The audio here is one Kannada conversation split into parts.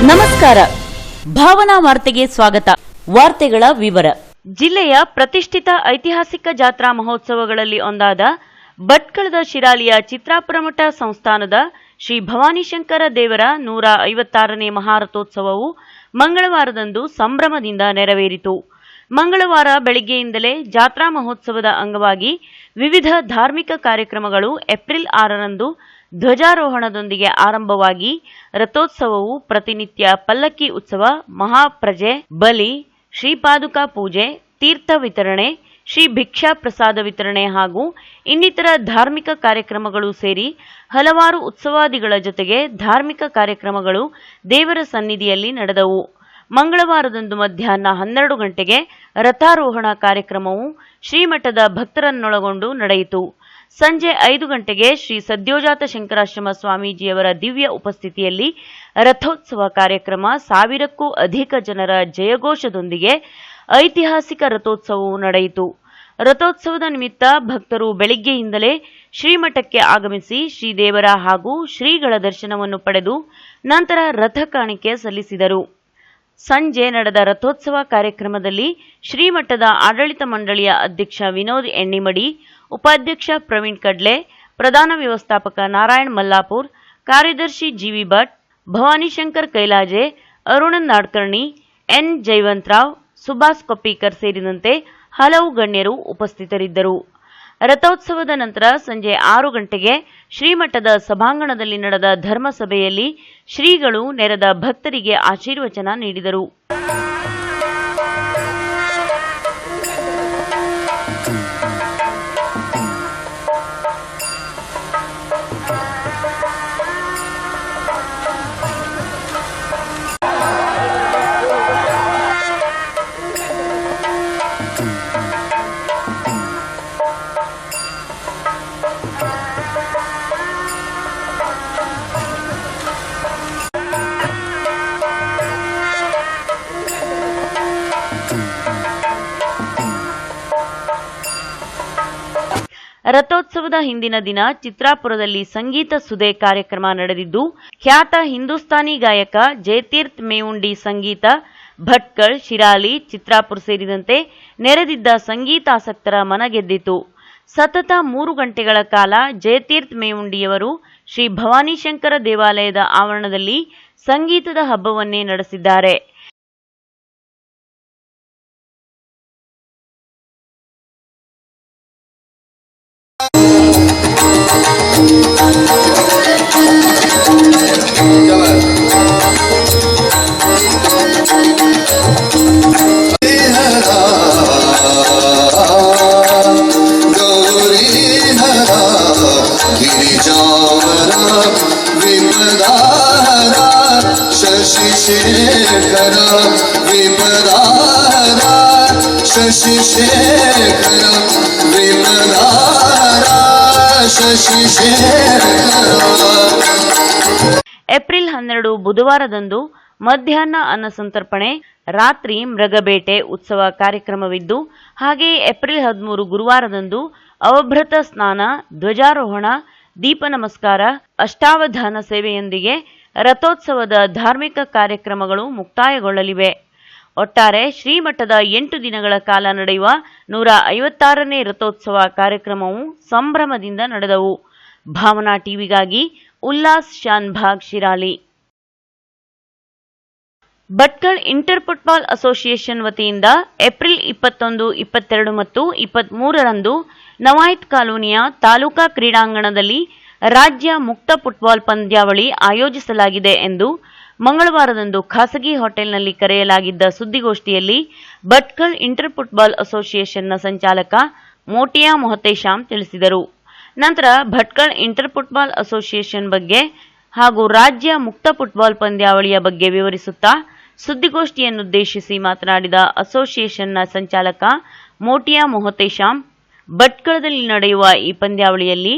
ನಮಸ್ಕಾರ. ಭಾವನಾ ವಾರ್ತೆಗೆ ಸ್ವಾಗತ. ವಾರ್ತೆಗಳ ವಿವರ. ಜಿಲ್ಲೆಯ ಪ್ರತಿಷ್ಠಿತ ಐತಿಹಾಸಿಕ ಜಾತ್ರಾ ಮಹೋತ್ಸವಗಳಲ್ಲಿ ಒಂದಾದ ಭಟ್ಕಳದ ಶಿರಾಲಿಯ ಚಿತ್ರಾಪುರ ಮಠ ಸಂಸ್ಥಾನದ ಶ್ರೀ ಭವಾನಿಶಂಕರ ದೇವರ 156ನೇ ಮಹಾರಥೋತ್ಸವವು ಮಂಗಳವಾರದಂದು ಸಂಭ್ರಮದಿಂದ ನೆರವೇರಿತು. ಮಂಗಳವಾರ ಬೆಳಗ್ಗೆಯಿಂದಲೇ ಜಾತ್ರಾ ಮಹೋತ್ಸವದ ಅಂಗವಾಗಿ ವಿವಿಧ ಧಾರ್ಮಿಕ ಕಾರ್ಯಕ್ರಮಗಳು ಏಪ್ರಿಲ್ 6ರಂದು ಧ್ವಜಾರೋಹಣದೊಂದಿಗೆ ಆರಂಭವಾಗಿ ರಥೋತ್ಸವವು ಪ್ರತಿನಿತ್ಯ ಪಲ್ಲಕ್ಕಿ ಉತ್ಸವ, ಮಹಾಪ್ರಜೆ, ಬಲಿ, ಶ್ರೀಪಾದುಕಾ ಪೂಜೆ, ತೀರ್ಥ ವಿತರಣೆ, ಶ್ರೀ ಭಿಕ್ಷಾ ಪ್ರಸಾದ ವಿತರಣೆ ಹಾಗೂ ಇನ್ನಿತರ ಧಾರ್ಮಿಕ ಕಾರ್ಯಕ್ರಮಗಳು ಸೇರಿ ಹಲವಾರು ಉತ್ಸವಾದಿಗಳ ಜೊತೆಗೆ ಧಾರ್ಮಿಕ ಕಾರ್ಯಕ್ರಮಗಳು ದೇವರ ಸನ್ನಿಧಿಯಲ್ಲಿ ನಡೆದವು. ಮಂಗಳವಾರದಂದು ಮಧ್ಯಾಹ್ನ 12 ಗಂಟೆಗೆ ರಥಾರೋಹಣ ಕಾರ್ಯಕ್ರಮವು ಶ್ರೀಮಠದ ಭಕ್ತರನ್ನೊಳಗೊಂಡು ನಡೆಯಿತು. ಸಂಜೆ 5 ಗಂಟೆಗೆ ಶ್ರೀ ಸದ್ಯೋಜಾತ ಶಂಕರಾಶ್ರಮ ಸ್ವಾಮೀಜಿಯವರ ದಿವ್ಯ ಉಪಸ್ಥಿತಿಯಲ್ಲಿ ರಥೋತ್ಸವ ಕಾರ್ಯಕ್ರಮ 1000ಕ್ಕೂ ಅಧಿಕ ಜನರ ಜಯಘೋಷದೊಂದಿಗೆ ಐತಿಹಾಸಿಕ ರಥೋತ್ಸವವು ನಡೆಯಿತು. ರಥೋತ್ಸವದ ನಿಮಿತ್ತ ಭಕ್ತರು ಬೆಳಿಗ್ಗೆಯಿಂದಲೇ ಶ್ರೀಮಠಕ್ಕೆ ಆಗಮಿಸಿ ಶ್ರೀದೇವರ ಹಾಗೂ ಶ್ರೀಗಳ ದರ್ಶನವನ್ನು ಪಡೆದು ನಂತರ ರಥ ಕಾಣಿಕೆ ಸಲ್ಲಿಸಿದರು. ಸಂಜೆ ನಡೆದ ರಥೋತ್ಸವ ಕಾರ್ಯಕ್ರಮದಲ್ಲಿ ಶ್ರೀಮಠದ ಆಡಳಿತ ಮಂಡಳಿಯ ಅಧ್ಯಕ್ಷ ವಿನೋದ್ ಎಣ್ಣಿಮಡಿ, ಉಪಾಧ್ಯಕ್ಷ ಪ್ರವೀಣ್ ಕಡ್ಲೆ, ಪ್ರಧಾನ ವ್ಯವಸ್ಥಾಪಕ ನಾರಾಯಣ್ ಮಲ್ಲಾಪುರ್, ಕಾರ್ಯದರ್ಶಿ ಜಿವಿ ಭಟ್, ಭವಾನಿಶಂಕರ್ ಕೈಲಾಜೆ, ಅರುಣನ್ ನಾಡ್ಕರ್ಣಿ, ಎನ್ ಜೈವಂತರಾವ್, ಸುಭಾಸ್ ಕೊಪ್ಪೀಕರ್ ಸೇರಿದಂತೆ ಹಲವು ಗಣ್ಯರು ಉಪಸ್ಥಿತರಿದ್ದರು. ರಥೋತ್ಸವದ ನಂತರ ಸಂಜೆ 6 ಗಂಟೆಗೆ ಶ್ರೀಮಠದ ಸಭಾಂಗಣದಲ್ಲಿ ನಡೆದ ಧರ್ಮಸಭೆಯಲ್ಲಿ ಶ್ರೀಗಳು ನೆರೆದ ಭಕ್ತರಿಗೆ ಆಶೀರ್ವಚನ ನೀಡಿದರು. ರಥೋತ್ಸವದ ಹಿಂದಿನ ದಿನ ಚಿತ್ರಾಪುರದಲ್ಲಿ ಸಂಗೀತ ಸುಧೆ ಕಾರ್ಯಕ್ರಮ ನಡೆದಿದ್ದು, ಖ್ಯಾತ ಹಿಂದೂಸ್ತಾನಿ ಗಾಯಕ ಜಯತೀರ್ಥ ಮೇವುಂಡಿ ಸಂಗೀತ ಭಟ್ಕಳ್, ಶಿರಾಲಿ, ಚಿತ್ರಾಪುರ ಸೇರಿದಂತೆ ನೆರೆದಿದ್ದ ಸಂಗೀತಾಸಕ್ತರ ಮನಗೆದ್ದಿತು. ಸತತ 3 ಗಂಟೆಗಳ ಕಾಲ ಜಯತೀರ್ಥ ಮೇವುಂಡಿಯವರು ಶ್ರೀ ಭವಾನಿಶಂಕರ ದೇವಾಲಯದ ಆವರಣದಲ್ಲಿ ಸಂಗೀತದ ಹಬ್ಬವನ್ನೇ ನಡೆಸಿದ್ದಾರೆ. ಏಪ್ರಿಲ್ 12 ಬುಧವಾರದಂದು ಮಧ್ಯಾಹ್ನ ಅನ್ನಸಂತರ್ಪಣೆ, ರಾತ್ರಿ ಮೃಗಬೇಟೆ ಉತ್ಸವ ಕಾರ್ಯಕ್ರಮವಿದ್ದು, ಹಾಗೆಯೇ ಏಪ್ರಿಲ್ 13 ಗುರುವಾರದಂದು ಅವಭೃತ ಸ್ನಾನ, ಧ್ವಜಾರೋಹಣ, ದೀಪ ನಮಸ್ಕಾರ, ಅಷ್ಟಾವಧಾನ ಸೇವೆಯೊಂದಿಗೆ ರಥೋತ್ಸವದ ಧಾರ್ಮಿಕ ಕಾರ್ಯಕ್ರಮಗಳು ಮುಕ್ತಾಯಗೊಳ್ಳಲಿವೆ. ಒಟ್ಟಾರೆ ಶ್ರೀಮಠದ 8 ದಿನಗಳ ಕಾಲ ನಡೆಯುವ 156ನೇ ರಥೋತ್ಸವ ಕಾರ್ಯಕ್ರಮವು ಸಂಭ್ರಮದಿಂದ ನಡೆದವು. ಭಾವನಾ ಟಿವಿಗಾಗಿ Ullas Shanbhag, Shirali. Bhatkal inter football association ವತಿಯಿಂದ ಏಪ್ರಿಲ್ 21, 22 ಮತ್ತು 23ರಂದು ನವಾಯಿತ್ ಕಾಲೋನಿಯ ತಾಲೂಕಾ ಕ್ರೀಡಾಂಗಣದಲ್ಲಿ ರಾಜ್ಯ ಮುಕ್ತ ಫುಟ್ಬಾಲ್ ಪಂದ್ಯಾವಳಿ ಆಯೋಜಿಸಲಾಗಿದೆ ಎಂದು ಮಂಗಳವಾರದಂದು ಖಾಸಗಿ ಹೋಟೆಲ್ನಲ್ಲಿ ಕರೆಯಲಾಗಿದ್ದ ಸುದ್ದಿಗೋಷ್ಠಿಯಲ್ಲಿ ಭಟ್ಕಳ್ ಇಂಟರ್ ಫುಟ್ಬಾಲ್ ಅಸೋಸಿಯೇಷನ್ನ ಸಂಚಾಲಕ ಮೋಟಿಯಾ ಮೊಹತೇಶಾಮ್ ತಿಳಿಸಿದರು. ನಂತರ ಭಟ್ಕಳ್ ಇಂಟರ್ ಫುಟ್ಬಾಲ್ ಅಸೋಸಿಯೇಷನ್ ಬಗ್ಗೆ ಹಾಗೂ ರಾಜ್ಯ ಮುಕ್ತ ಫುಟ್ಬಾಲ್ ಪಂದ್ಯಾವಳಿಯ ಬಗ್ಗೆ ವಿವರಿಸುತ್ತಾ ಸುದ್ದಿಗೋಷ್ಠಿಯನ್ನುದ್ದೇಶಿಸಿ ಮಾತನಾಡಿದ ಅಸೋಸಿಯೇಷನ್ನ ಸಂಚಾಲಕ ಮೋಟಿಯಾ ಮೊಹತೇಶಾಮ್, ಭಟ್ಕಳದಲ್ಲಿ ನಡೆಯುವ ಈ ಪಂದ್ಯಾವಳಿಯಲ್ಲಿ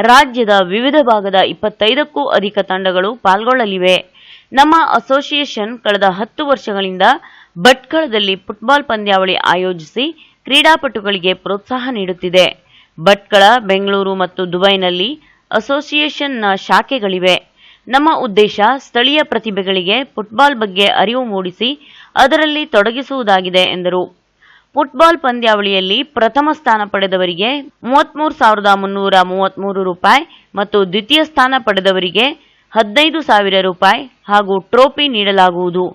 ರಾಜ್ಯದ ವಿವಿಧ ಭಾಗದ 25ಕ್ಕೂ ಅಧಿಕ ತಂಡಗಳು ಪಾಲ್ಗೊಳ್ಳಲಿವೆ. ನಮ್ಮ ಅಸೋಸಿಯೇಷನ್ ಕಳೆದ 10 ವರ್ಷಗಳಿಂದ ಭಟ್ಕಳದಲ್ಲಿ ಫುಟ್ಬಾಲ್ ಪಂದ್ಯಾವಳಿ ಆಯೋಜಿಸಿ ಕ್ರೀಡಾಪಟುಗಳಿಗೆ ಪ್ರೋತ್ಸಾಹ ನೀಡುತ್ತಿದೆ. ಭಟ್ಕಳ, ಬೆಂಗಳೂರು ಮತ್ತು ದುಬೈನಲ್ಲಿ ಅಸೋಸಿಯೇಷನ್ನ ಶಾಖೆಗಳಿವೆ. ನಮ್ಮ ಉದ್ದೇಶ ಸ್ಥಳೀಯ ಪ್ರತಿಭೆಗಳಿಗೆ ಫುಟ್ಬಾಲ್ ಬಗ್ಗೆ ಅರಿವು ಮೂಡಿಸಿ ಅದರಲ್ಲಿ ತೊಡಗಿಸುವುದಾಗಿದೆ ಎಂದರು. ಫುಟ್ಬಾಲ್ ಪಂದ್ಯಾವಳಿಯಲ್ಲಿ ಪ್ರಥಮ ಸ್ಥಾನ ಪಡೆದವರಿಗೆ 33,333 ರೂಪಾಯಿ ಮತ್ತು ದ್ವಿತೀಯ ಸ್ಥಾನ ಪಡೆದವರಿಗೆ 15,000 ರೂಪಾಯಿ ಹಾಗೂ ಟ್ರೋಫಿ ನೀಡಲಾಗುವುದು.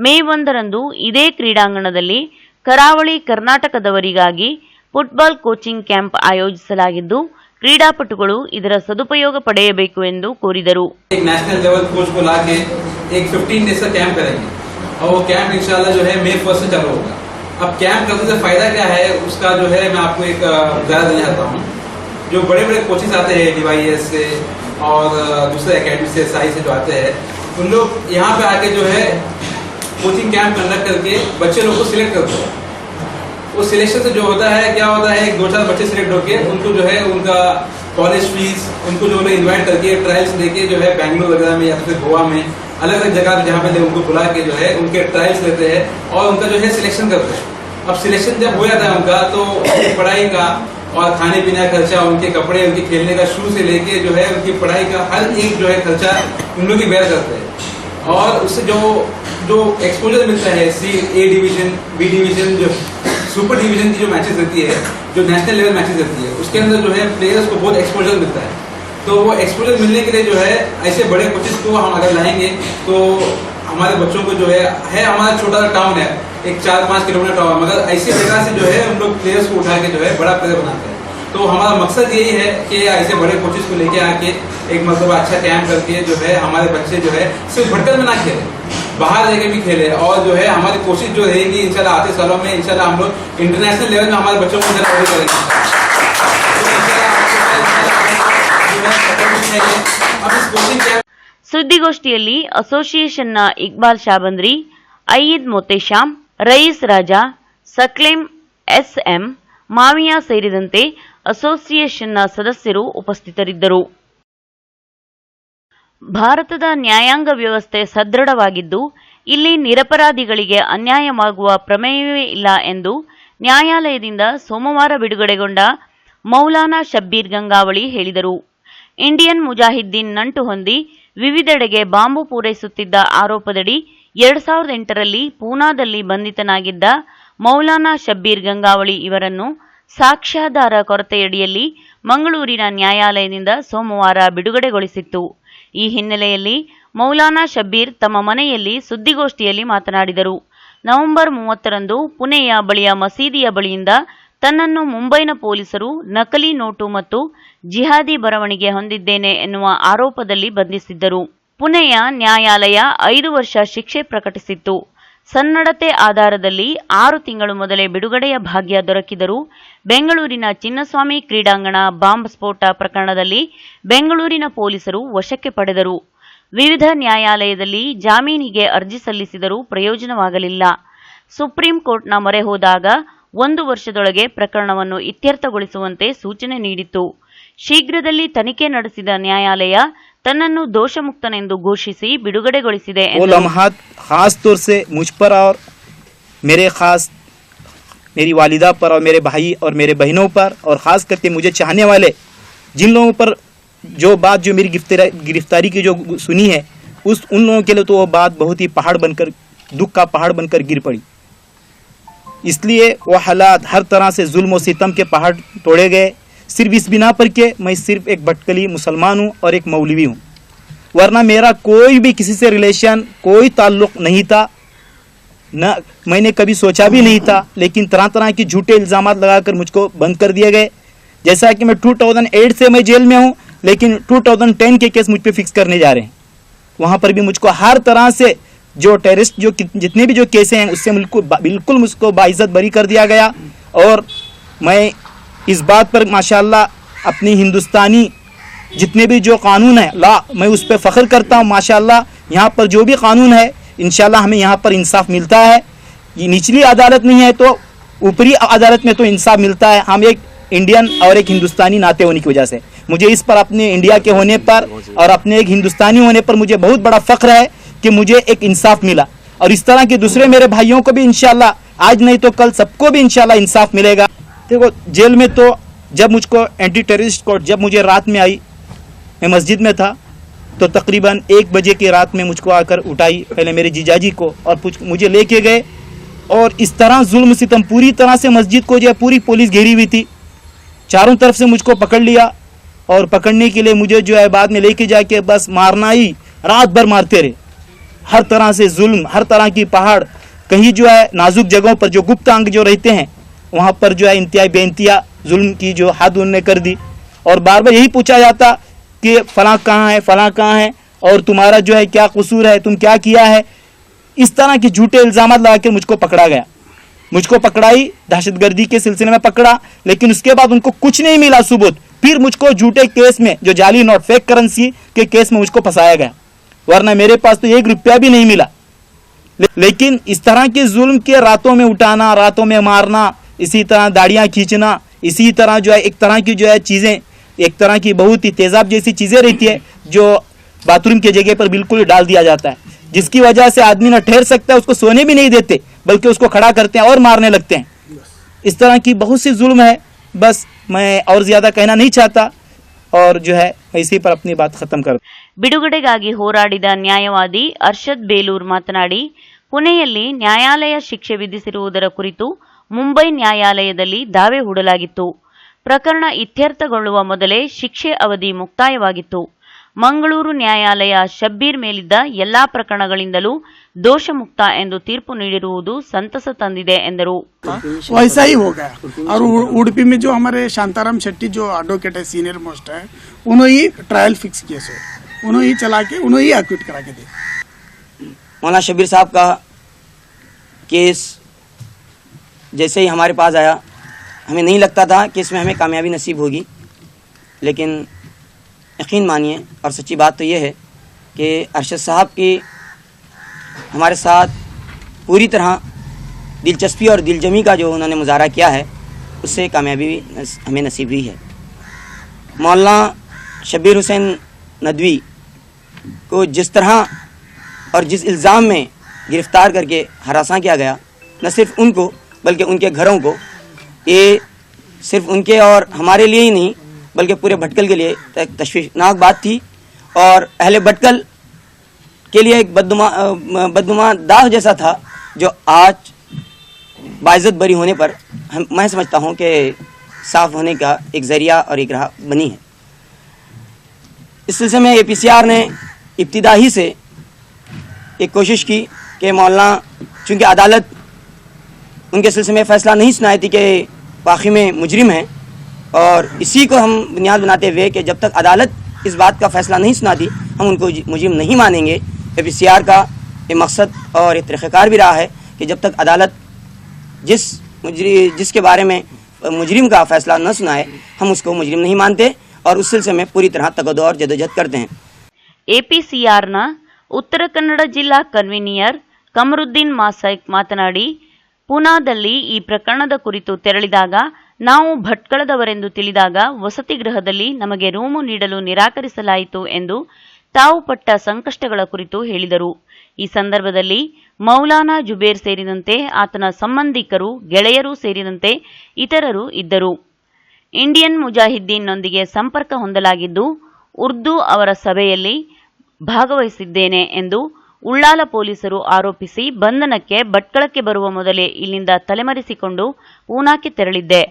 ಮೇ 1ರಂದು ಇದೇ ಕ್ರೀಡಾಂಗಣದಲ್ಲಿ ಕರಾವಳಿ ಕರ್ನಾಟಕದವರಿಗಾಗಿ ಫುಟ್ಬಾಲ್ ಕೋಚಿಂಗ್ ಕ್ಯಾಂಪ್ ಆಯೋಜಿಸಲಾಗಿದ್ದು ಕ್ರೀಡಾಪಟುಗಳು ಇದರ ಸದುಪಯೋಗ ಪಡೆಯಬೇಕು ಎಂದು ಕೋರಿದರು. नेशनल लेवल कोच को लाके एक 15 डेज का कैंप करेंगे और वो कैंप इंशाल्लाह जो है May 1 से चालू होगा. अब कैंप करने से फायदा क्या है उसका जो है मैं आपको एक बता देना चाहता हूँ. जो बड़े बड़े कोचेस आते हैं DYS से और दूसरे एकेडमी से साई से जो आते हैं उन लोग यहाँ पे आके जो है कोचिंग कैंप कंडक्ट करके बच्चे लोग को सिलेक्ट करते हैं. वो सिलेक्शन से जो होता है क्या होता है 2-4 बच्चे सिलेक्ट होके उनको जो है उनका कॉलेज फीस उनको जो लोग इन्वाइट करके ट्रायल्स देके जो है बेंगलुरु वगैरह में या फिर गोवा में अलग अलग जगह जहाँ पे उनको बुला के जो है उनके ट्रायल्स लेते हैं और उनका जो है सिलेक्शन करते हैं. अब सिलेक्शन जब हो जाता है उनका तो पढ़ाई का और खाने पीने का खर्चा उनके कपड़े उनके खेलने का शू से लेके जो है उनकी पढ़ाई का हर एक जो है खर्चा उन लोग ही बेयर करते हैं. और उससे जो एक्सपोजर मिलता है A डिवीजन B डिवीजन जो सुपर डिवीजन की जो मैचेस रहती है जो नेशनल लेवल मैचेस रहती है उसके अंदर जो है प्लेयर्स को बहुत एक्सपोजर मिलता है. तो वो एक्सपोजर मिलने के लिए जो है ऐसे बड़े कोचेस को हम अगर लाएंगे तो हमारे बच्चों को जो है हमारा छोटा सा टाउन है एक 4-5 किलोमीटर टाउन मगर ऐसी जगह से जो है हम लोग प्लेयर्स को उठा के जो है बड़ा प्लेयर बनाते हैं. तो हमारा मकसद यही है कि ऐसे बड़े कोचेस को लेके आके एक मतलब अच्छा कैंप करके जो है हमारे बच्चे जो है सिर्फ भटकल में ना खेले बाहर जाके भी खेले और जो है हमारी कोशिश जो रहेगी इंशाल्लाह आते सालों में इंशाल्लाह हम लोग इंटरनेशनल लेवल में हमारे बच्चों को करेंगे. ಸುದ್ದಿಗೋಷ್ಠಿಯಲ್ಲಿ ಅಸೋಸಿಯೇಷನ್ನ ಇಕ್ಬಾಲ್ ಶಾಬಂದ್ರಿ, ಐದ್ ಮೊತೇಶಾಮ್, ರಯೀಸ್ ರಾಜಾ, ಸಕ್ಲೇಂ SM, ಮಾವಿಯಾ ಸೇರಿದಂತೆ ಅಸೋಸಿಯೇಷನ್ನ ಸದಸ್ಯರು ಉಪಸ್ಥಿತರಿದ್ದರು. ಭಾರತದ ನ್ಯಾಯಾಂಗ ವ್ಯವಸ್ಥೆ ಸದೃಢವಾಗಿದ್ದು ಇಲ್ಲಿ ನಿರಪರಾಧಿಗಳಿಗೆ ಅನ್ಯಾಯವಾಗುವ ಪ್ರಮೇಯವೇ ಇಲ್ಲ ಎಂದು ನ್ಯಾಯಾಲಯದಿಂದ ಸೋಮವಾರ ಬಿಡುಗಡೆಗೊಂಡ ಮೌಲಾನಾ ಶಬ್ಬೀರ್ ಗಂಗಾವಳಿ ಹೇಳಿದರು. ಇಂಡಿಯನ್ ಮುಜಾಹಿದ್ದೀನ್ ನಂಟು ಹೊಂದಿ ವಿವಿಧೆಡೆಗೆ ಬಾಂಬು ಪೂರೈಸುತ್ತಿದ್ದ ಆರೋಪದಡಿ 2008ರಲ್ಲಿ ಪೂನಾದಲ್ಲಿ ಬಂಧಿತನಾಗಿದ್ದ ಮೌಲಾನಾ ಶಬ್ಬೀರ್ ಗಂಗಾವಳಿ ಇವರನ್ನು ಸಾಕ್ಷ್ಯಾಧಾರ ಕೊರತೆಯಡಿಯಲ್ಲಿ ಮಂಗಳೂರಿನ ನ್ಯಾಯಾಲಯದಿಂದ ಸೋಮವಾರ ಬಿಡುಗಡೆಗೊಳಿಸಿತ್ತು. ಈ ಹಿನ್ನೆಲೆಯಲ್ಲಿ ಮೌಲಾನಾ ಶಬ್ಬೀರ್ ತಮ್ಮ ಮನೆಯಲ್ಲಿ ಸುದ್ದಿಗೋಷ್ಠಿಯಲ್ಲಿ ಮಾತನಾಡಿದರು. ನವೆಂಬರ್ 30ರಂದು ಪುಣೆಯ ಬಳಿಯ ಮಸೀದಿಯ ಬಳಿಯಿಂದ ತನ್ನನ್ನು ಮುಂಬೈನ ಪೊಲೀಸರು ನಕಲಿ ನೋಟು ಮತ್ತು ಜಿಹಾದಿ ಬರವಣಿಗೆ ಹೊಂದಿದ್ದೇನೆ ಎನ್ನುವ ಆರೋಪದಲ್ಲಿ ಬಂಧಿಸಿದ್ದರು. ಪುಣೆಯ ನ್ಯಾಯಾಲಯ 5 ವರ್ಷ ಶಿಕ್ಷೆ ಪ್ರಕಟಿಸಿತ್ತು. ಸನ್ನಡತೆ ಆಧಾರದಲ್ಲಿ 6 ತಿಂಗಳು ಮೊದಲೇ ಬಿಡುಗಡೆಯ ಭಾಗ್ಯ ದೊರಕಿದರೂ ಬೆಂಗಳೂರಿನ ಚಿನ್ನಸ್ವಾಮಿ ಕ್ರೀಡಾಂಗಣ ಬಾಂಬ್ ಸ್ಫೋಟ ಪ್ರಕರಣದಲ್ಲಿ ಬೆಂಗಳೂರಿನ ಪೊಲೀಸರು ವಶಕ್ಕೆ ಪಡೆದರು. ವಿವಿಧ ನ್ಯಾಯಾಲಯದಲ್ಲಿ ಜಾಮೀನಿಗೆ ಅರ್ಜಿ ಸಲ್ಲಿಸಿದರೂ ಪ್ರಯೋಜನವಾಗಲಿಲ್ಲ. ಸುಪ್ರೀಂ ಕೋರ್ಟ್ನ ಮೊರೆ ಹೋದಾಗ 1 ವರ್ಷದೊಳಗೆ ಪ್ರಕರಣವನ್ನು ಇತ್ಯರ್ಥಗೊಳಿಸುವಂತೆ ಸೂಚನೆ ನೀಡಿತ್ತು. ಶೀಘ್ರದಲ್ಲಿ ತನಿಖೆ ನಡೆಸಿದ ನ್ಯಾಯಾಲಯ तन्नन्नु दोषमुक्तनेंदु घोषिसी बिडुगडेಗೊಳಿಸಿದೆ वो लम्हात खास तौर से मुझ पर और मेरी वालिदा पर और मेरे भाई और मेरे बहनों पर और ख़ास करके मुझे चाहने वाले जिन लोगों पर जो बात जो मेरी गिरफ्तारी की जो सुनी है उन लोगों के लिए तो वो बात बहुत ही पहाड़ बनकर दुख का पहाड़ बनकर गिर पड़ी। इसलिए वो हालात हर तरह से जुल्म और सितम के पहाड़ तोड़े गए। सिर्फ इस बिना पर के मैं सिर्फ एक भटकली मुसलमान हूँ और एक मौलवी हूँ, वरना मेरा कोई भी किसी से रिलेशन कोई ताल्लुक़ नहीं था, न मैंने कभी सोचा भी नहीं था। लेकिन तरह तरह की झूठे इल्ज़ामात लगाकर मुझको बंद कर दिए गए। जैसा कि मैं 2008 से मैं जेल में हूँ, लेकिन 2010 के केस मुझ पर फिक्स करने जा रहे हैं। वहाँ पर भी मुझको हर तरह से जो टेररिस्ट जो जितने भी जो केसें हैं उससे बिल्कुल मुझको बाइज्जत बरी कर दिया गया। और मैं इस बात पर माशाल्लाह अपनी हिंदुस्तानी जितने भी जो कानून है ला मैं उस पर फ़ख्र करता हूँ। माशाल्लाह यहाँ पर जो भी कानून है इंशाल्लाह हमें यहाँ पर इंसाफ मिलता है। ये निचली अदालत नहीं है तो ऊपरी अदालत में तो इंसाफ मिलता है। हम एक इंडियन और एक हिंदुस्तानी नाते होने की वजह से मुझे इस पर अपने इंडिया के होने पर और अपने एक हिंदुस्तानी होने पर मुझे बहुत बड़ा फ़ख्र है कि मुझे एक इंसाफ मिला। और इस तरह के दूसरे मेरे भाइयों को भी इंशाल्लाह आज नहीं तो कल सबको भी इंशाल्लाह इंसाफ मिलेगा। देखो जेल में तो जब मुझको एंटी टेररिस्ट कोर्ट जब मुझे रात में आई, मैं मस्जिद में था, तो तकरीबन 1 बजे की रात में मुझको आकर उठाई, पहले मेरे जीजाजी को, और मुझे लेके गए। और इस तरह जुल्म सितम, पूरी तरह से मस्जिद को जो है पूरी पुलिस घेरी हुई थी, चारों तरफ से मुझको पकड़ लिया। और पकड़ने के लिए मुझे जो है बाद में लेके जाके बस मारना ही, रात भर मारते रहे। हर तरह से जुल्म, हर तरह की पहाड़, कहीं जो है नाजुक जगहों पर जो गुप्त अंग जो रहते हैं वहाँ पर जो है इंतहा बेइंतहा जुल्म की जो हद उन्होंने कर दी। और बार बार यही पूछा जाता कि फलां कहाँ है, फलां कहाँ है, और तुम्हारा जो है क्या कसूर है, तुम क्या किया है। इस तरह के झूठे इल्जाम लगा के मुझको पकड़ा गया। मुझको पकड़ाई, दहशतगर्दी के सिलसिले में पकड़ा, लेकिन उसके बाद उनको कुछ नहीं मिला सबूत। फिर मुझको झूठे केस में, जो जाली नोट, फेक करेंसी के केस में मुझको फंसाया गया, वरना मेरे पास तो 1 रुपया भी नहीं मिला। लेकिन इस तरह के जुल्म के रातों में उठाना, रातों में मारना, इसी तरह दाढ़ियां खींचना, इसी तरह जो है एक तरह की जो है चीज़ें, एक तरह की बहुत ही तेजाब जैसी चीज़ें रहती है जो बाथरूम की जगह पर बिल्कुल डाल दिया जाता है, जिसकी वजह से आदमी ना ठहर सकता है, उसको सोने भी नहीं देते, बल्कि उसको खड़ा करते हैं और मारने लगते हैं। इस तरह की बहुत सी जुल्म है। बस मैं और ज़्यादा कहना नहीं चाहता, और जो है मैं इसी पर अपनी बात खत्म कर। ಬಿಡುಗಡೆಗಾಗಿ ಹೋರಾಡಿದ ನ್ಯಾಯವಾದಿ ಅರ್ಷದ್ ಬೇಲೂರ್ ಮಾತನಾಡಿ, ಪುಣೆಯಲ್ಲಿ ನ್ಯಾಯಾಲಯ ಶಿಕ್ಷೆ ವಿಧಿಸಿರುವುದರ ಕುರಿತು ಮುಂಬೈ ನ್ಯಾಯಾಲಯದಲ್ಲಿ ದಾವೆ ಹೂಡಲಾಗಿತ್ತು. ಪ್ರಕರಣ ಇತ್ಯರ್ಥಗೊಳ್ಳುವ ಮೊದಲೇ ಶಿಕ್ಷೆ ಅವಧಿ ಮುಕ್ತಾಯವಾಗಿತ್ತು. ಮಂಗಳೂರು ನ್ಯಾಯಾಲಯ ಶಬ್ಬೀರ್ ಮೇಲಿದ್ದ ಎಲ್ಲಾ ಪ್ರಕರಣಗಳಿಂದಲೂ दोषमुक्त ಎಂದು ತೀರ್ಪು ನೀಡಿರುವುದು ಸಂತಸ ತಂದಿದೆ ಎಂದರು. वैसा ही हो गया। और उडुपी में जो हमारे शांताराम शेट्टी जो एडवोकेट है, सीनियर मोस्ट है, उन्होंने ही ट्रायल फिक्स किया, सो उन्होंने ही चला के, उन्होंने ही एक्विट करा के दिया। मौलाना शब्बीर साहब का केस जैसे ही हमारे पास आया, हमें नहीं लगता था कि इसमें हमें कामयाबी नसीब होगी, लेकिन यकीन मानिए और सच्ची बात तो ये है कि अरशद साहब की हमारे साथ पूरी तरह दिलचस्पी और दिलजमी का जो उन्होंने मुजाहरा किया है, उससे कामयाबी हमें नसीब हुई है। मौलाना शब्बीर हुसैन नदवी को जिस तरह और जिस इल्ज़ाम में गिरफ़्तार करके हरासा किया गया, न सिर्फ उनको बल्कि उनके घरों को, ये सिर्फ उनके और हमारे लिए ही नहीं बल्कि पूरे भटकल के लिए एक तशवीशनाक बात थी। और अहले भटकल के लिए एक बदनुमा दाग जैसा था, जो आज बाइज़्ज़त बरी होने पर मैं समझता हूँ कि साफ़ होने का एक ज़रिया और एक राह बनी है। इस सिलसिले में APCR ने इब्तिदा ही से एक कोशिश की कि मौलाना, चूँकि अदालत उनके सिलसिले में फ़ैसला नहीं सुनाई थी कि वाक़ई में मुजरिम है, और इसी को हम बुनियाद बनाते हुए कि जब तक अदालत इस बात का फ़ैसला नहीं सुनाती हम उनको मुजरिम नहीं मानेंगे। APCR का ये मकसद और ये तरीक़ाकार भी रहा है कि जब तक अदालत जिसके बारे में मुजरिम का फ़ैसला न सुनाए हम उसको मुजरिम नहीं मानते, और उस सिलसिले में पूरी तरह तगदो और जदोजहद करते हैं। APCRನ ಉತ್ತರ ಕನ್ನಡ ಜಿಲ್ಲಾ ಕನ್ವೀನಿಯರ್ ಕಮರುದ್ದೀನ್ ಮಾಸೈಕ್ ಮಾತನಾಡಿ, ಪೂನಾದಲ್ಲಿ ಈ ಪ್ರಕರಣದ ಕುರಿತು ತೆರಳಿದಾಗ ನಾವು ಭಟ್ಕಳದವರೆಂದು ತಿಳಿದಾಗ ವಸತಿ ಗೃಹದಲ್ಲಿ ನಮಗೆ ರೂಮು ನೀಡಲು ನಿರಾಕರಿಸಲಾಯಿತು ಎಂದು ತಾವು ಪಟ್ಟ ಸಂಕಷ್ಟಗಳ ಕುರಿತು ಹೇಳಿದರು. ಈ ಸಂದರ್ಭದಲ್ಲಿ ಮೌಲಾನಾ ಜುಬೇರ್ ಸೇರಿದಂತೆ ಆತನ ಸಂಬಂಧಿಕರು, ಗೆಳೆಯರು ಸೇರಿದಂತೆ ಇತರರು ಇದ್ದರು. ಇಂಡಿಯನ್ ಮುಜಾಹಿದ್ದೀನ್ನೊಂದಿಗೆ ಸಂಪರ್ಕ ಹೊಂದಲಾಗಿದ್ದು ಉರ್ದು ಅವರ ಸಭೆಯಲ್ಲಿ ಭಾಗವಹಿಸಿದ್ದೇನೆ ಎಂದು ಉಳ್ಳಾಲ ಪೊಲೀಸರು ಆರೋಪಿಸಿ, ಬಂಧನಕ್ಕೆ ಭಟ್ಕಳಕ್ಕೆ ಬರುವ ಮೊದಲೇ ಇಲ್ಲಿಂದ ತಲೆಮರೆಸಿಕೊಂಡು ಪೂನಾಕ್ಕೆ ತೆರಳಿದ್ದೆ.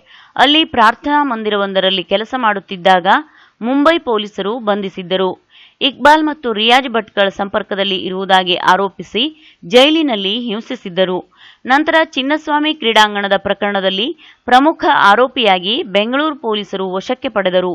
ಅಲ್ಲಿ ಪ್ರಾರ್ಥನಾ ಮಂದಿರವೊಂದರಲ್ಲಿ ಕೆಲಸ ಮಾಡುತ್ತಿದ್ದಾಗ ಮುಂಬೈ ಪೊಲೀಸರು ಬಂಧಿಸಿದ್ದರು. ಇಕ್ಬಾಲ್ ಮತ್ತು ರಿಯಾಜ್ ಭಟ್ಕಳ್ ಸಂಪರ್ಕದಲ್ಲಿ ಇರುವುದಾಗಿ ಆರೋಪಿಸಿ ಜೈಲಿನಲ್ಲಿ ಹಿಂಸಿಸಿದ್ದರು. ನಂತರ ಚಿನ್ನಸ್ವಾಮಿ ಕ್ರೀಡಾಂಗಣದ ಪ್ರಕರಣದಲ್ಲಿ ಪ್ರಮುಖ ಆರೋಪಿಯಾಗಿ ಬೆಂಗಳೂರು ಪೊಲೀಸರು ವಶಕ್ಕೆ ಪಡೆದರು.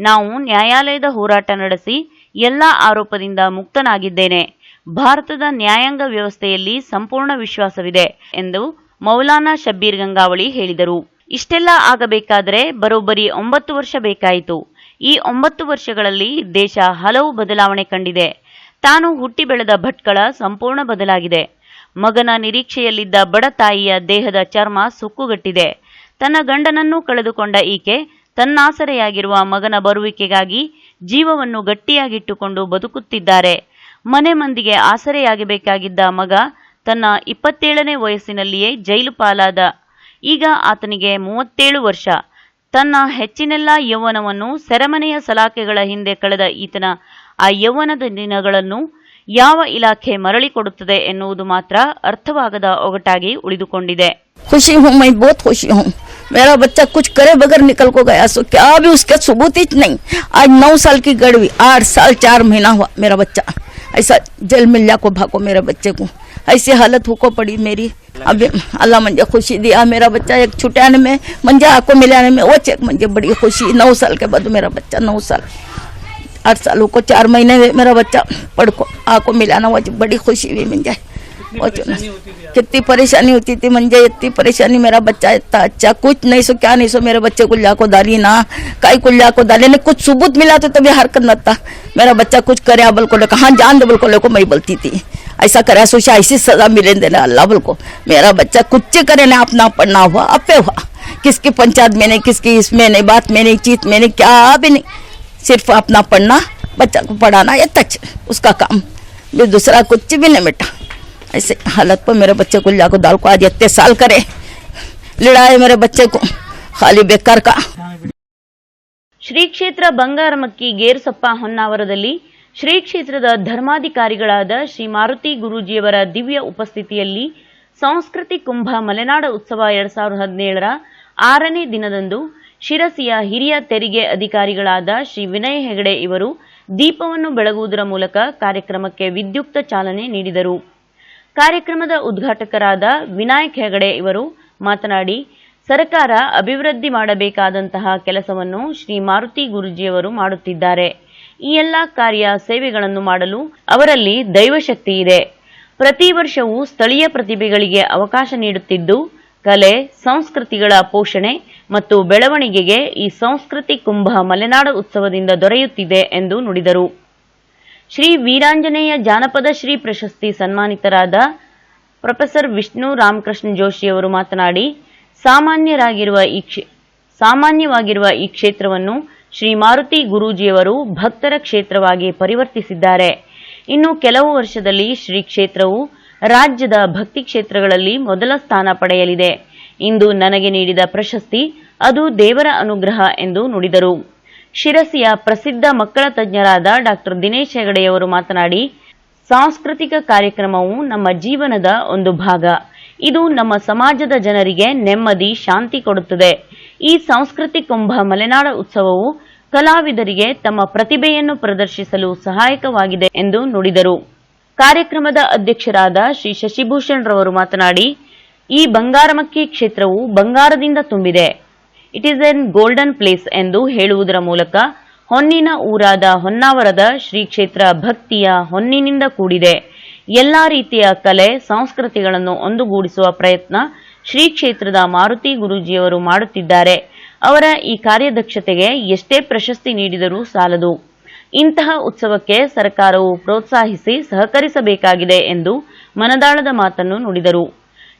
ನಾವು ನ್ಯಾಯಾಲಯದ ಹೋರಾಟ ನಡೆಸಿ ಎಲ್ಲ ಆರೋಪದಿಂದ ಮುಕ್ತನಾಗಿದ್ದೇನೆ. ಭಾರತದ ನ್ಯಾಯಾಂಗ ವ್ಯವಸ್ಥೆಯಲ್ಲಿ ಸಂಪೂರ್ಣ ವಿಶ್ವಾಸವಿದೆ ಎಂದು ಮೌಲಾನಾ ಶಬ್ಬೀರ್ ಗಂಗಾವಳಿ ಹೇಳಿದರು. ಇಷ್ಟೆಲ್ಲ ಆಗಬೇಕಾದರೆ ಬರೋಬ್ಬರಿ 9 ವರ್ಷ ಬೇಕಾಯಿತು. ಈ 9 ವರ್ಷಗಳಲ್ಲಿ ದೇಶ ಹಲವು ಬದಲಾವಣೆ ಕಂಡಿದೆ. ತಾನು ಹುಟ್ಟಿ ಬೆಳೆದ ಭಟ್ಕಳ ಸಂಪೂರ್ಣ ಬದಲಾಗಿದೆ. ಮಗನ ನಿರೀಕ್ಷೆಯಲ್ಲಿದ್ದ ಬಡ ತಾಯಿಯ ದೇಹದ ಚರ್ಮ ಸುಕ್ಕುಗಟ್ಟಿದೆ. ತನ್ನ ಗಂಡನನ್ನು ಕಳೆದುಕೊಂಡ ಈಕೆ ತನ್ನಾಸರೆಯಾಗಿರುವ ಮಗನ ಬರುವಿಕೆಗಾಗಿ ಜೀವವನ್ನು ಗಟ್ಟಿಯಾಗಿಟ್ಟುಕೊಂಡು ಬದುಕುತ್ತಿದ್ದಾರೆ. ಮನೆ ಮಂದಿಗೆ ಆಸರೆಯಾಗಬೇಕಾಗಿದ್ದ ಮಗ ತನ್ನ 27ನೇ ವಯಸ್ಸಿನಲ್ಲಿಯೇ ಜೈಲು ಪಾಲಾದ. ಈಗ ಆತನಿಗೆ 37 ವರ್ಷ. ತನ್ನ ಹೆಚ್ಚಿನೆಲ್ಲ ಯೌವನವನ್ನು ಸೆರೆಮನೆಯ ಸಲಾಕೆಗಳ ಹಿಂದೆ ಕಳೆದ ಈತನ ಆ ಯೌವನದ ದಿನಗಳನ್ನು ಯಾವ ಇಲಾಖೆ ಮರಳಿಕೊಡುತ್ತದೆ ಎನ್ನುವುದು ಮಾತ್ರ ಅರ್ಥವಾಗದ ಒಗಟಾಗಿ ಉಳಿದುಕೊಂಡಿದೆ. खुशी हूँ, मैं बहुत खुशी हूँ. मेरा बच्चा कुछ करे बगैर निकल को गया, सो क्या भी उसके सबूत ही नहीं. आज 9 साल की गड़वी, 8 साल 4 महीना हुआ मेरा बच्चा. ऐसा जेल मिल जा को भागो मेरे बच्चे को, ऐसी हालत हो को पड़ी मेरी. अब अल्लाह मुझे खुशी दिया, मेरा बच्चा एक छुटाने में मंजे आको मिलाने में वो चेक मुझे बड़ी खुशी. 9 साल के बाद मेरा बच्चा 9 साल 8 सालों को 4 महीने मेरा बच्चा पढ़ को आको मिलाना, वो बड़ी खुशी हुई मुझे. कितनी परेशानी होती थी मुझे, इतनी परेशानी. मेरा बच्चा इतना अच्छा, कुछ नहीं सो क्या नहीं सो मेरे बच्चे कुल्ला को डाली ना, कई कुल्ला को डाले ने कुछ सबूत मिला तो तभी हरकत न था. मेरा बच्चा कुछ करे बल को लेकर, हाँ जान दे बल को लेकर मैं बोलती थी ऐसा करे सोचा ऐसी सजा मिले देना अल्लाह बल को. मेरा बच्चा कुछ करे ना, अपना पढ़ना हुआ अपे हुआ, किसकी पंचायत में नहीं, किसकी इसमें नहीं, बात में नहीं, चीत में नहीं, क्या भी नहीं, सिर्फ अपना पढ़ना, बच्चा को पढ़ाना, ये तक उसका काम, भी दूसरा कुछ भी नहीं बेटा. ऐसे हालत पर मेरे बच्चे को लाको दाल को आज इतने साल करे लड़ाए मेरे बच्चे को खाली बेकार का. ಶ್ರೀ ಕ್ಷೇತ್ರ ಬಂಗಾರಮಕ್ಕಿ ಗೇರುಸಪ್ಪ ಹೊನ್ನಾವರದಲ್ಲಿ ಶ್ರೀ ಕ್ಷೇತ್ರದ ಧರ್ಮಾಧಿಕಾರಿಗಳಾದ ಶ್ರೀ ಮಾರುತಿ ಗುರೂಜಿಯವರ ದಿವ್ಯ ಉಪಸ್ಥಿತಿಯಲ್ಲಿ ಸಂಸ್ಕೃತಿ ಕುಂಭ ಮಲೆನಾಡ ಉತ್ಸವ 2017ರ 6ನೇ ದಿನದಂದು ಶಿರಸಿಯ ಹಿರಿಯ ತೆರಿಗೆ ಅಧಿಕಾರಿಗಳಾದ ಶ್ರೀ ವಿನಯ್ ಹೆಗಡೆ ಇವರು ದೀಪವನ್ನು ಬೆಳಗುವುದರ ಮೂಲಕ ಕಾರ್ಯಕ್ರಮಕ್ಕೆ ವಿದ್ಯುಕ್ತ ಚಾಲನೆ ನೀಡಿದರು. ಕಾರ್ಯಕ್ರಮದ ಉದ್ಘಾಟಕರಾದ ವಿನಾಯಕ್ ಹೆಗಡೆ ಇವರು ಮಾತನಾಡಿ, ಸರ್ಕಾರ ಅಭಿವೃದ್ಧಿ ಮಾಡಬೇಕಾದಂತಹ ಕೆಲಸವನ್ನು ಶ್ರೀ ಮಾರುತಿ ಗುರೂಜಿಯವರು ಮಾಡುತ್ತಿದ್ದಾರೆ. ಈ ಎಲ್ಲ ಕಾರ್ಯ ಸೇವೆಗಳನ್ನು ಮಾಡಲು ಅವರಲ್ಲಿ ದೈವಶಕ್ತಿ ಇದೆ. ಪ್ರತಿ ವರ್ಷವೂ ಸ್ಥಳೀಯ ಪ್ರತಿಭೆಗಳಿಗೆ ಅವಕಾಶ ನೀಡುತ್ತಿದ್ದು, ಕಲೆ ಸಂಸ್ಕೃತಿಗಳ ಪೋಷಣೆ ಮತ್ತು ಬೆಳವಣಿಗೆಗೆ ಈ ಸಂಸ್ಕೃತಿ ಕುಂಭ ಮಲೆನಾಡ ಉತ್ಸವದಿಂದ ದೊರೆಯುತ್ತಿದೆ ಎಂದು ನುಡಿದರು. ಶ್ರೀ ವೀರಾಂಜನೇಯ ಜಾನಪದ ಶ್ರೀ ಪ್ರಶಸ್ತಿ ಸನ್ಮಾನಿತರಾದ ಪ್ರೊಫೆಸರ್ ವಿಷ್ಣು ರಾಮಕೃಷ್ಣ ಜೋಶಿಯವರು ಮಾತನಾಡಿ, ಸಾಮಾನ್ಯವಾಗಿರುವ ಈ ಕ್ಷೇತ್ರವನ್ನು ಶ್ರೀ ಮಾರುತಿ ಗುರೂಜಿಯವರು ಭಕ್ತರ ಕ್ಷೇತ್ರವಾಗಿ ಪರಿವರ್ತಿಸಿದ್ದಾರೆ. ಇನ್ನು ಕೆಲವು ವರ್ಷದಲ್ಲಿ ಶ್ರೀ ಕ್ಷೇತ್ರವು ರಾಜ್ಯದ ಭಕ್ತಿ ಕ್ಷೇತ್ರಗಳಲ್ಲಿ ಮೊದಲ ಸ್ಥಾನ ಪಡೆಯಲಿದೆ. ಇಂದು ನನಗೆ ನೀಡಿದ ಪ್ರಶಸ್ತಿ ಅದು ದೇವರ ಅನುಗ್ರಹ ಎಂದು ನುಡಿದರು. ಶಿರಸಿಯ ಪ್ರಸಿದ್ಧ ಮಕ್ಕಳ ತಜ್ಞರಾದ ಡಾಕ್ಟರ್ ದಿನೇಶ್ ಹೆಗಡೆಯವರು ಮಾತನಾಡಿ, ಸಾಂಸ್ಕೃತಿಕ ಕಾರ್ಯಕ್ರಮವು ನಮ್ಮ ಜೀವನದ ಒಂದು ಭಾಗ. ಇದು ನಮ್ಮ ಸಮಾಜದ ಜನರಿಗೆ ನೆಮ್ಮದಿ, ಶಾಂತಿ ಕೊಡುತ್ತದೆ. ಈ ಸಂಸ್ಕೃತಿ ಕುಂಭ ಮಲೆನಾಡ ಉತ್ಸವವು ಕಲಾವಿದರಿಗೆ ತಮ್ಮ ಪ್ರತಿಭೆಯನ್ನು ಪ್ರದರ್ಶಿಸಲು ಸಹಾಯಕವಾಗಿದೆ ಎಂದು ನುಡಿದರು. ಕಾರ್ಯಕ್ರಮದ ಅಧ್ಯಕ್ಷರಾದ ಶ್ರೀ ಶಶಿಭೂಷಣ್ ರವರು ಮಾತನಾಡಿ, ಈ ಬಂಗಾರಮಕ್ಕಿ ಕ್ಷೇತ್ರವು ಬಂಗಾರದಿಂದ ತುಂಬಿದೆ, it is N golden place ಎಂದು ಹೇಳುವುದರ ಮೂಲಕ ಹೊನ್ನಿನ ಊರಾದ ಹೊನ್ನಾವರದ ಶ್ರೀ ಕ್ಷೇತ್ರ ಭಕ್ತಿಯ ಹೊನ್ನಿನಿಂದ ಕೂಡಿದೆ. ಎಲ್ಲಾ ರೀತಿಯ ಕಲೆ ಸಂಸ್ಕೃತಿಗಳನ್ನು ಒಂದುಗೂಡಿಸುವ ಪ್ರಯತ್ನ ಶ್ರೀ ಕ್ಷೇತ್ರದ ಮಾರುತಿ ಗುರೂಜಿಯವರು ಮಾಡುತ್ತಿದ್ದಾರೆ. ಅವರ ಈ ಕಾರ್ಯದಕ್ಷತೆಗೆ ಎಷ್ಟೇ ಪ್ರಶಸ್ತಿ ನೀಡಿದರೂ ಸಾಲದು. ಇಂತಹ ಉತ್ಸವಕ್ಕೆ ಸರ್ಕಾರವು ಪ್ರೋತ್ಸಾಹಿಸಿ ಸಹಕರಿಸಬೇಕಾಗಿದೆ ಎಂದು ಮನದಾಳದ ಮಾತನ್ನು ನುಡಿದರು.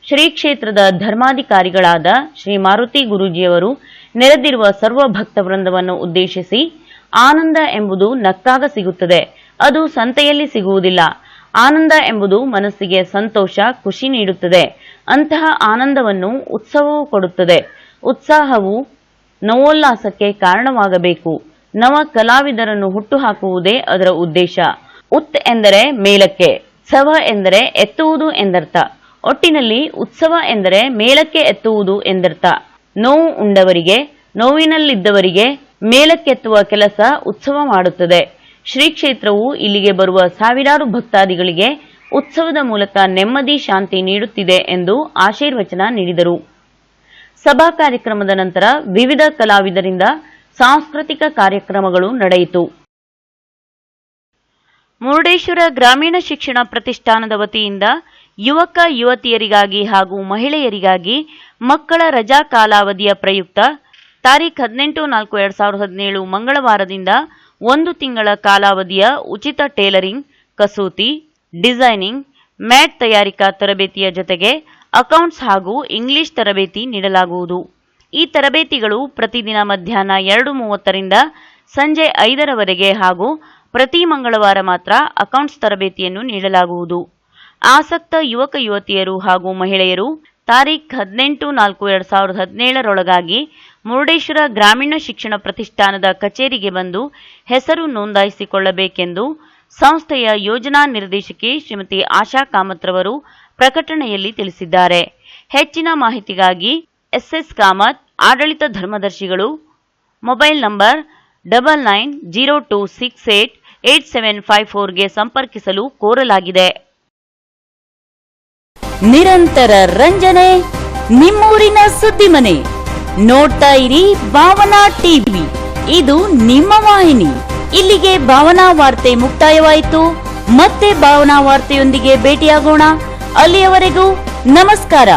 ಶ್ರೀ ಕ್ಷೇತ್ರದ ಧರ್ಮಾಧಿಕಾರಿಗಳಾದ ಶ್ರೀ ಮಾರುತಿ ಗುರೂಜಿಯವರು ನೆರೆದಿರುವ ಸರ್ವ ಭಕ್ತ ವೃಂದವನ್ನು ಉದ್ದೇಶಿಸಿ, ಆನಂದ ಎಂಬುದು ನಕ್ಕಾಗ ಸಿಗುತ್ತದೆ, ಅದು ಸಂತೆಯಲ್ಲಿ ಸಿಗುವುದಿಲ್ಲ. ಆನಂದ ಎಂಬುದು ಮನಸ್ಸಿಗೆ ಸಂತೋಷ, ಖುಷಿ ನೀಡುತ್ತದೆ. ಅಂತಹ ಆನಂದವನ್ನು ಉತ್ಸವವು ಕೊಡುತ್ತದೆ. ಉತ್ಸಾಹವು ನವೋಲ್ಲಾಸಕ್ಕೆ ಕಾರಣವಾಗಬೇಕು. ನವ ಕಲಾವಿದರನ್ನು ಹುಟ್ಟುಹಾಕುವುದೇ ಅದರ ಉದ್ದೇಶ. ಉತ್ ಎಂದರೆ ಮೇಲಕ್ಕೆ, ಸವ ಎಂದರೆ ಎತ್ತುವುದು ಎಂದರ್ಥ. ಒಟ್ಟಿನಲ್ಲಿ ಉತ್ಸವ ಎಂದರೆ ಮೇಲಕ್ಕೆ ಎತ್ತುವುದು ಎಂದರ್ಥ. ನೋವು ಉಂಡವರಿಗೆ, ನೋವಿನಲ್ಲಿದ್ದವರಿಗೆ ಮೇಲಕ್ಕೆತ್ತುವ ಕೆಲಸ ಉತ್ಸವ ಮಾಡುತ್ತದೆ. ಶ್ರೀ ಕ್ಷೇತ್ರವು ಇಲ್ಲಿಗೆ ಬರುವ ಸಾವಿರಾರು ಭಕ್ತಾದಿಗಳಿಗೆ ಉತ್ಸವದ ಮೂಲಕ ನೆಮ್ಮದಿ, ಶಾಂತಿ ನೀಡುತ್ತಿದೆ ಎಂದು ಆಶೀರ್ವಚನ ನೀಡಿದರು. ಸಭಾ ಕಾರ್ಯಕ್ರಮದ ನಂತರ ವಿವಿಧ ಕಲಾವಿದರಿಂದ ಸಾಂಸ್ಕೃತಿಕ ಕಾರ್ಯಕ್ರಮಗಳು ನಡೆಯಿತು. ಮುರುಡೇಶ್ವರ ಗ್ರಾಮೀಣ ಶಿಕ್ಷಣ ಪ್ರತಿಷ್ಠಾನದ ವತಿಯಿಂದ ಯುವಕ ಯುವತಿಯರಿಗಾಗಿ ಹಾಗೂ ಮಹಿಳೆಯರಿಗಾಗಿ ಮಕ್ಕಳ ರಜಾ ಕಾಲಾವಧಿಯ ಪ್ರಯುಕ್ತ ತಾರೀಖ್ 18/4/2017 ಮಂಗಳವಾರದಿಂದ 1 ತಿಂಗಳ ಕಾಲಾವಧಿಯ ಉಚಿತ ಟೇಲರಿಂಗ್, ಕಸೂತಿ, ಡಿಸೈನಿಂಗ್, ಮ್ಯಾಟ್ ತಯಾರಿಕಾ ತರಬೇತಿಯ ಜೊತೆಗೆ ಅಕೌಂಟ್ಸ್ ಹಾಗೂ ಇಂಗ್ಲಿಷ್ ತರಬೇತಿ ನೀಡಲಾಗುವುದು. ಈ ತರಬೇತಿಗಳು ಪ್ರತಿದಿನ ಮಧ್ಯಾಹ್ನ 2:30ರಿಂದ ಸಂಜೆ 5ರವರೆಗೆ ಹಾಗೂ ಪ್ರತಿ ಮಂಗಳವಾರ ಮಾತ್ರ ಅಕೌಂಟ್ಸ್ ತರಬೇತಿಯನ್ನು ನೀಡಲಾಗುವುದು. ಆಸಕ್ತ ಯುವಕ ಯುವತಿಯರು ಹಾಗೂ ಮಹಿಳೆಯರು ತಾರೀಖ್ 18/4/2017 ಮುರುಡೇಶ್ವರ ಗ್ರಾಮೀಣ ಶಿಕ್ಷಣ ಪ್ರತಿಷ್ಠಾನದ ಕಚೇರಿಗೆ ಬಂದು ಹೆಸರು ನೋಂದಾಯಿಸಿಕೊಳ್ಳಬೇಕೆಂದು ಸಂಸ್ಥೆಯ ಯೋಜನಾ ನಿರ್ದೇಶಕಿ ಶ್ರೀಮತಿ ಆಶಾ ಕಾಮತ್ರವರು ಪ್ರಕಟಣೆಯಲ್ಲಿ ತಿಳಿಸಿದ್ದಾರೆ. ಹೆಚ್ಚಿನ ಮಾಹಿತಿಗಾಗಿ ಎಸ್ಎಸ್ ಕಾಮತ್, ಆಡಳಿತ ಧರ್ಮದರ್ಶಿಗಳು, ಮೊಬೈಲ್ ನಂಬರ್ 9902688754ಗೆ ಸಂಪರ್ಕಿಸಲು ಕೋರಲಾಗಿದೆ. ನಿರಂತರ ರಂಜನೆ, ನಿಮ್ಮೂರಿನ ಸುದ್ದಿ ಮನೆ. ನೋಡ್ತಾ ಇರಿ ಭಾವನಾ ಟಿವಿ, ಇದು ನಿಮ್ಮ ವಾಹಿನಿ. ಇಲ್ಲಿಗೆ ಭಾವನಾ ವಾರ್ತೆ ಮುಕ್ತಾಯವಾಯಿತು. ಮತ್ತೆ ಭಾವನಾ ವಾರ್ತೆಯೊಂದಿಗೆ ಭೇಟಿಯಾಗೋಣ. ಅಲ್ಲಿಯವರೆಗೂ ನಮಸ್ಕಾರ.